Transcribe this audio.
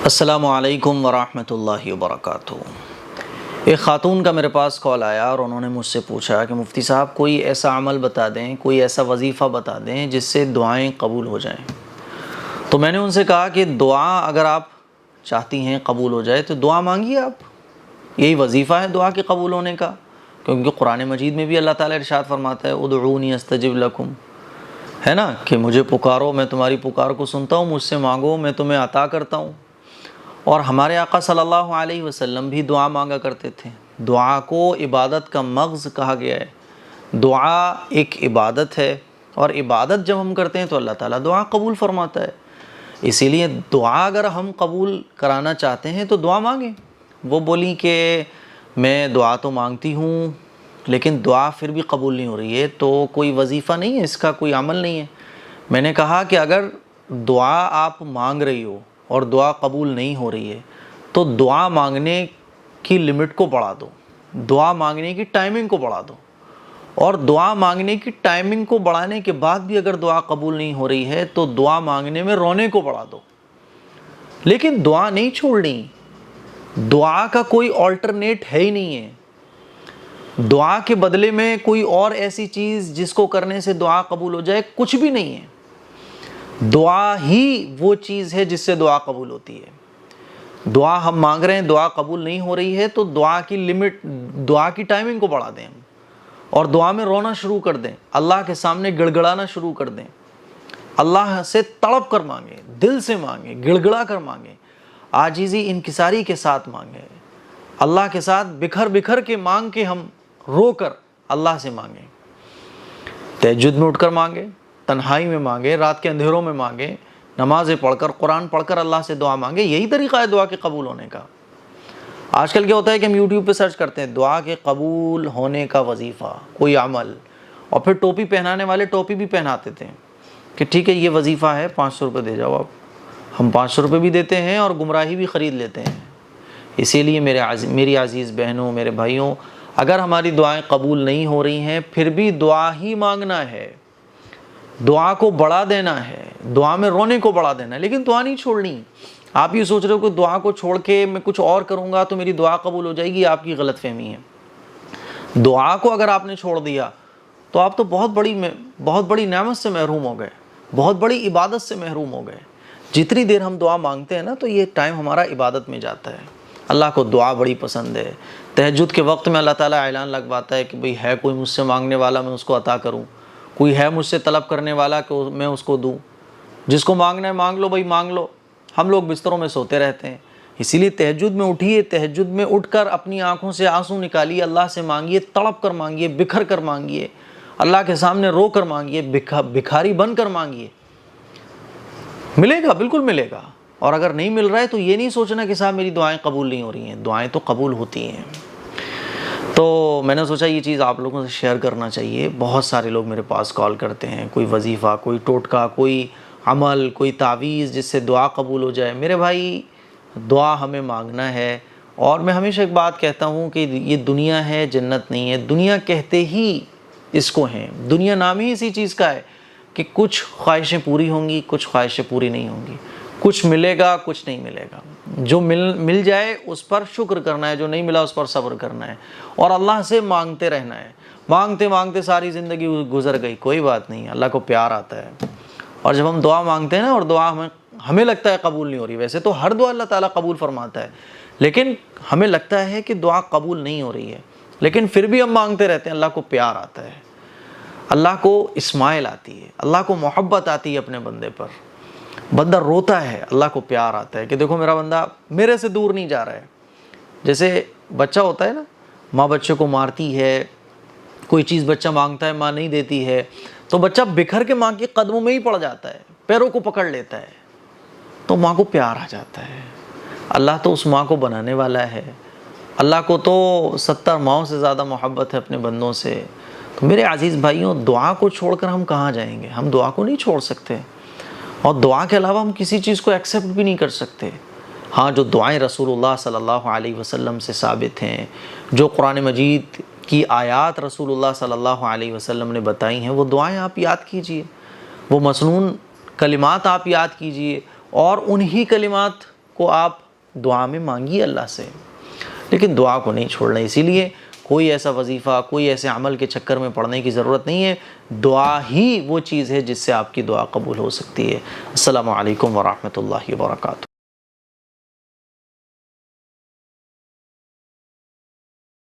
السلام علیکم ورحمۃ اللہ وبرکاتہ۔ ایک خاتون کا میرے پاس کال آیا اور انہوں نے مجھ سے پوچھا کہ مفتی صاحب کوئی ایسا عمل بتا دیں، کوئی ایسا وظیفہ بتا دیں جس سے دعائیں قبول ہو جائیں۔ تو میں نے ان سے کہا کہ دعا اگر آپ چاہتی ہیں قبول ہو جائے تو دعا مانگیے آپ، یہی وظیفہ ہے دعا کے قبول ہونے کا، کیونکہ قرآن مجید میں بھی اللہ تعالیٰ ارشاد فرماتا ہے ادعونی استجب لکم، ہے نا، کہ مجھے پکارو میں تمہاری پکار کو سنتا ہوں، مجھ سے مانگو میں تمہیں عطا کرتا ہوں۔ اور ہمارے آقا صلی اللہ علیہ وسلم بھی دعا مانگا کرتے تھے۔ دعا کو عبادت کا مغز کہا گیا ہے، دعا ایک عبادت ہے، اور عبادت جب ہم کرتے ہیں تو اللہ تعالیٰ دعا قبول فرماتا ہے۔ اسی لیے دعا اگر ہم قبول کرانا چاہتے ہیں تو دعا مانگیں۔ وہ بولی کہ میں دعا تو مانگتی ہوں لیکن دعا پھر بھی قبول نہیں ہو رہی ہے، تو کوئی وظیفہ نہیں ہے، اس کا کوئی عمل نہیں ہے۔ میں نے کہا کہ اگر دعا آپ مانگ رہی ہو اور دعا قبول نہیں ہو رہی ہے تو دعا مانگنے کی لمٹ کو بڑھا دو، دعا مانگنے کی ٹائمنگ کو بڑھا دو، اور دعا مانگنے کی ٹائمنگ کو بڑھانے کے بعد بھی اگر دعا قبول نہیں ہو رہی ہے تو دعا مانگنے میں رونے کو بڑھا دو، لیکن دعا نہیں چھوڑنی۔ دعا کا کوئی آلٹرنیٹ ہے ہی نہیں ہے، دعا کے بدلے میں کوئی اور ایسی چیز جس کو کرنے سے دعا قبول ہو جائے کچھ بھی نہیں ہے۔ دعا ہی وہ چیز ہے جس سے دعا قبول ہوتی ہے۔ دعا ہم مانگ رہے ہیں، دعا قبول نہیں ہو رہی ہے تو دعا کی لمٹ، دعا کی ٹائمنگ کو بڑھا دیں اور دعا میں رونا شروع کر دیں، اللہ کے سامنے گڑ گڑانا شروع کر دیں، اللہ سے تڑپ کر مانگیں، دل سے مانگیں، گڑ گڑا کر مانگیں، عاجزی انکساری کے ساتھ مانگیں، اللہ کے ساتھ بکھر بکھر کے مانگ کے ہم رو کر اللہ سے مانگیں، تہجد میں اٹھ کر مانگیں، تنہائی میں مانگیں، رات کے اندھیروں میں مانگیں، نمازیں پڑھ کر، قرآن پڑھ کر اللہ سے دعا مانگیں۔ یہی طریقہ ہے دعا کے قبول ہونے کا۔ آج کل کیا ہوتا ہے کہ ہم یوٹیوب پہ سرچ کرتے ہیں دعا کے قبول ہونے کا وظیفہ، کوئی عمل، اور پھر ٹوپی پہنانے والے ٹوپی بھی پہناتے تھے کہ ٹھیک ہے یہ وظیفہ ہے، 500 روپے دے جاؤ آپ۔ ہم 500 روپے بھی دیتے ہیں اور گمراہی بھی خرید لیتے ہیں۔ اسی لیے میری عزیز بہنوں، میرے بھائیوں، اگر ہماری دعائیں قبول نہیں ہو رہی ہیں پھر بھی دعا ہی مانگنا ہے، دعا کو بڑھا دینا ہے، دعا میں رونے کو بڑھا دینا ہے، لیکن دعا نہیں چھوڑنی۔ آپ یہ سوچ رہے ہو کہ دعا کو چھوڑ کے میں کچھ اور کروں گا تو میری دعا قبول ہو جائے گی، آپ کی غلط فہمی ہے۔ دعا کو اگر آپ نے چھوڑ دیا تو آپ تو بہت بڑی نعمت سے محروم ہو گئے، بہت بڑی عبادت سے محروم ہو گئے۔ جتنی دیر ہم دعا مانگتے ہیں نا تو یہ ٹائم ہمارا عبادت میں جاتا ہے۔ اللہ کو دعا بڑی پسند ہے۔ تہجد کے وقت میں اللہ تعالیٰ اعلان لگواتا ہے کہ بھئی ہے کوئی مجھ سے مانگنے والا میں اس کو عطا کروں، کوئی ہے مجھ سے طلب کرنے والا کہ میں اس کو دوں، جس کو مانگنا ہے مانگ لو بھائی مانگ لو۔ ہم لوگ بستروں میں سوتے رہتے ہیں، اسی لیے تہجد میں اٹھیے، تہجد میں اٹھ کر اپنی آنکھوں سے آنسو نکالیے، اللہ سے مانگیے، تڑپ کر مانگیے، بکھر کر مانگیے، اللہ کے سامنے رو کر مانگیے، بھکاری بن کر مانگیے، ملے گا، بالکل ملے گا۔ اور اگر نہیں مل رہا ہے تو یہ نہیں سوچنا کہ صاحب میری دعائیں قبول نہیں ہو رہی ہیں، دعائیں تو قبول ہوتی ہیں۔ تو میں نے سوچا یہ چیز آپ لوگوں سے شیئر کرنا چاہیے۔ بہت سارے لوگ میرے پاس کال کرتے ہیں، کوئی وظیفہ، کوئی ٹوٹکا، کوئی عمل، کوئی تعویذ جس سے دعا قبول ہو جائے۔ میرے بھائی دعا ہمیں مانگنا ہے، اور میں ہمیشہ ایک بات کہتا ہوں کہ یہ دنیا ہے، جنت نہیں ہے۔ دنیا کہتے ہی اس کو ہیں، دنیا نام ہی اسی چیز کا ہے کہ کچھ خواہشیں پوری ہوں گی، کچھ خواہشیں پوری نہیں ہوں گی، کچھ ملے گا، کچھ نہیں ملے گا۔ جو مل جائے اس پر شکر کرنا ہے، جو نہیں ملا اس پر صبر کرنا ہے، اور اللہ سے مانگتے رہنا ہے۔ مانگتے مانگتے ساری زندگی گزر گئی، کوئی بات نہیں، اللہ کو پیار آتا ہے۔ اور جب ہم دعا مانگتے ہیں نا اور دعا ہمیں لگتا ہے قبول نہیں ہو رہی، ویسے تو ہر دعا اللہ تعالیٰ قبول فرماتا ہے، لیکن ہمیں لگتا ہے کہ دعا قبول نہیں ہو رہی ہے، لیکن پھر بھی ہم مانگتے رہتے ہیں، اللہ کو پیار آتا ہے، اللہ کو اسمائل آتی ہے، اللہ کو محبت آتی ہے اپنے بندے پر۔ بندہ روتا ہے، اللہ کو پیار آتا ہے کہ دیکھو میرا بندہ میرے سے دور نہیں جا رہا ہے۔ جیسے بچہ ہوتا ہے نا، ماں بچے کو مارتی ہے، کوئی چیز بچہ مانگتا ہے ماں نہیں دیتی ہے تو بچہ بکھر کے ماں کے قدموں میں ہی پڑ جاتا ہے، پیروں کو پکڑ لیتا ہے، تو ماں کو پیار آ جاتا ہے۔ اللہ تو اس ماں کو بنانے والا ہے، اللہ کو تو 70 ماؤں سے زیادہ محبت ہے اپنے بندوں سے۔ تو میرے عزیز بھائیوں، دعا کو چھوڑ کر ہم کہاں جائیں گے؟ ہم دعا کو نہیں چھوڑ سکتے، اور دعا کے علاوہ ہم کسی چیز کو ایکسیپٹ بھی نہیں کر سکتے۔ ہاں، جو دعائیں رسول اللہ صلی اللہ علیہ وسلم سے ثابت ہیں، جو قرآن مجید کی آیات رسول اللہ صلی اللہ علیہ وسلم نے بتائی ہیں، وہ دعائیں آپ یاد کیجئے، وہ مسنون کلمات آپ یاد کیجئے، اور انہی کلمات کو آپ دعا میں مانگیے اللہ سے، لیکن دعا کو نہیں چھوڑنا۔ اسی لیے کوئی ایسا وظیفہ، کوئی ایسے عمل کے چکر میں پڑنے کی ضرورت نہیں ہے، دعا ہی وہ چیز ہے جس سے آپ کی دعا قبول ہو سکتی ہے۔ السلام علیکم ورحمۃ اللہ وبرکاتہ۔